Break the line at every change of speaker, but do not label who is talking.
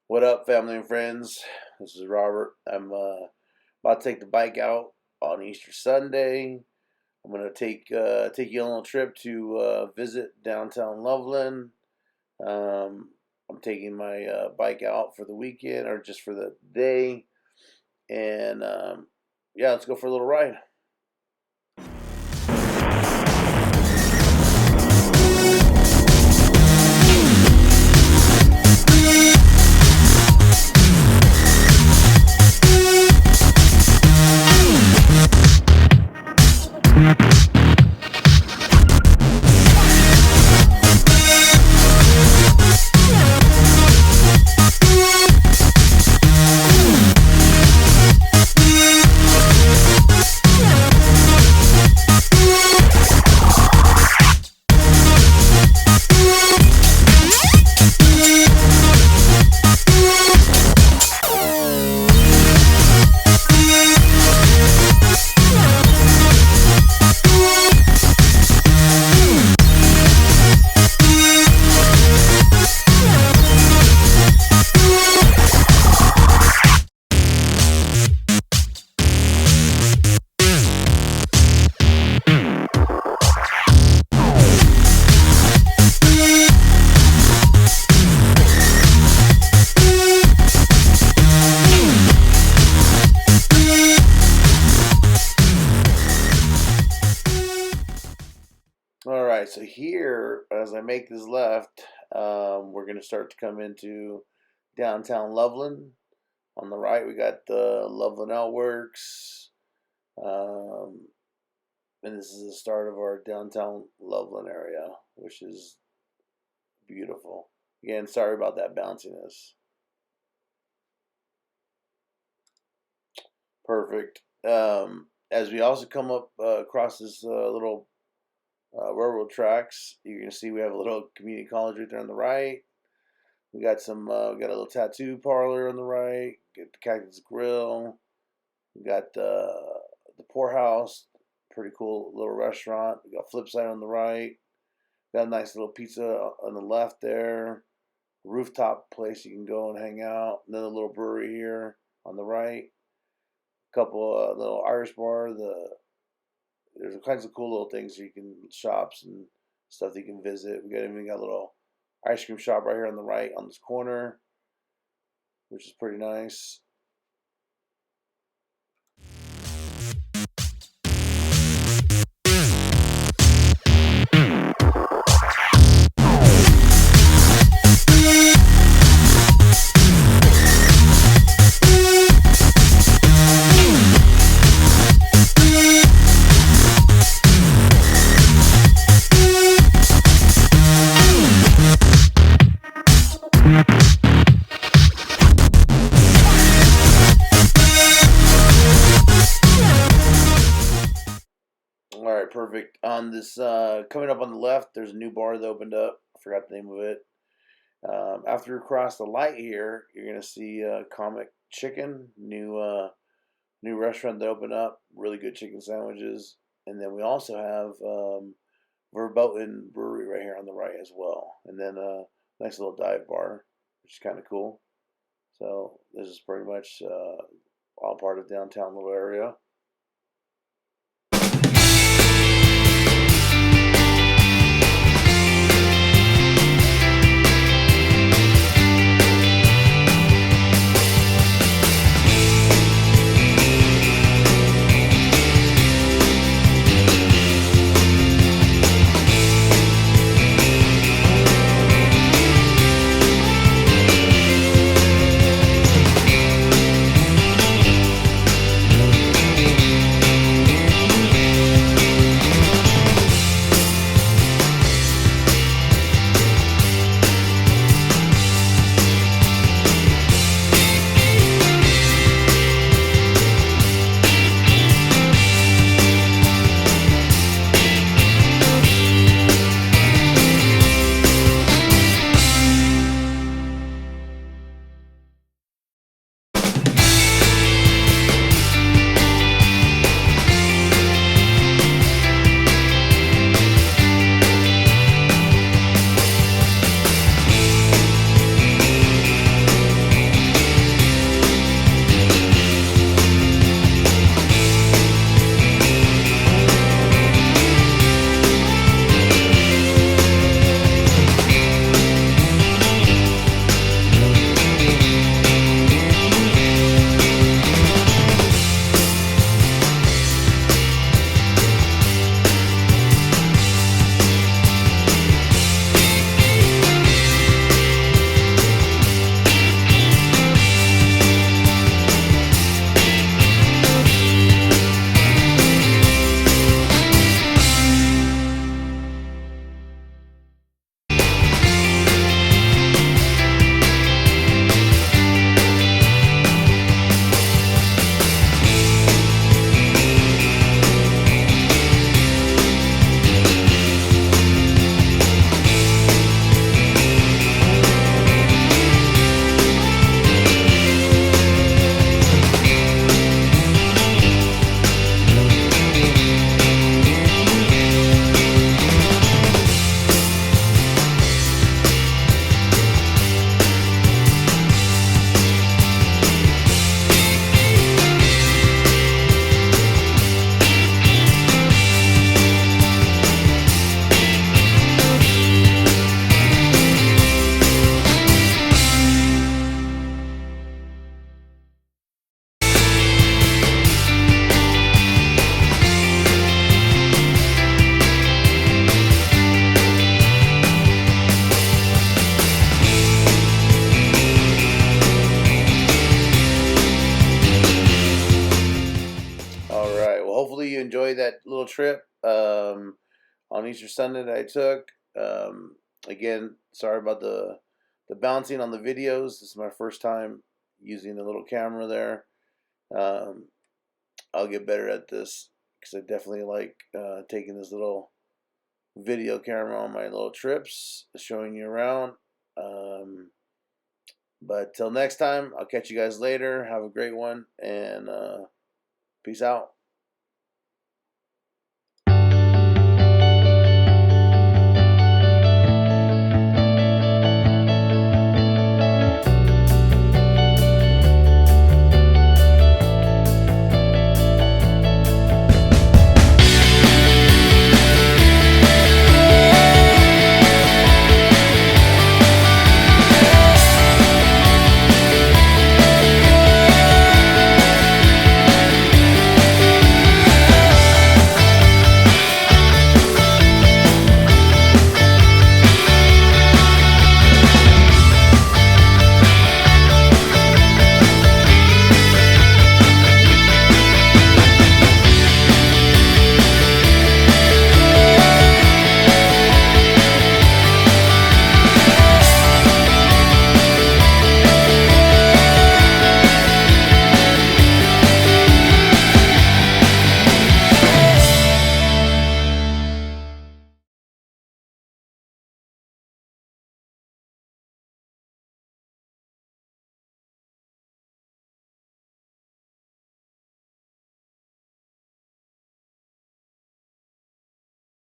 What up, family and friends? This is Robert. I'm about to take the bike out on Easter Sunday. I'm gonna take you on a little trip to visit downtown Loveland. I'm taking my bike out for the weekend or just for the day, and yeah, let's go for a little ride. All right, so here, as I make this left, we're going to start to come into downtown Loveland. On the right, we got the Loveland Outworks, um, and this is the start of our downtown Loveland area, which is beautiful. Again, sorry about that bounciness. Perfect. As we also come up across this little railroad tracks, you're gonna see we have a little community college right there on the right. We got we got a little tattoo parlor on the right. Get the Cactus Grill. We got the poorhouse, pretty cool little restaurant. We got Flipside on the right. Got a nice little pizza on the left there. Rooftop place you can go and hang out. Another little brewery here on the right. A couple little Irish bar. There's all kinds of cool little things you can shops and stuff that you can visit. We even got a little ice cream shop right here on the right on this corner, which is pretty nice. All right, perfect. On this, coming up on the left, there's a new bar that opened up. I forgot the name of it. After you cross the light here, you're gonna see Comic Chicken, new restaurant that opened up. Really good chicken sandwiches, and then we also have Verboten Brewery right here on the right as well, and then a nice little dive bar, which is kind of cool. So this is pretty much all part of downtown little area. trip on Easter Sunday that I took. Again, sorry about the bouncing on the videos. This is my first time using a little camera there. I'll get better at this because I definitely like taking this little video camera on my little trips, showing you around. But till next time, I'll catch you guys later. Have a great one, and peace out.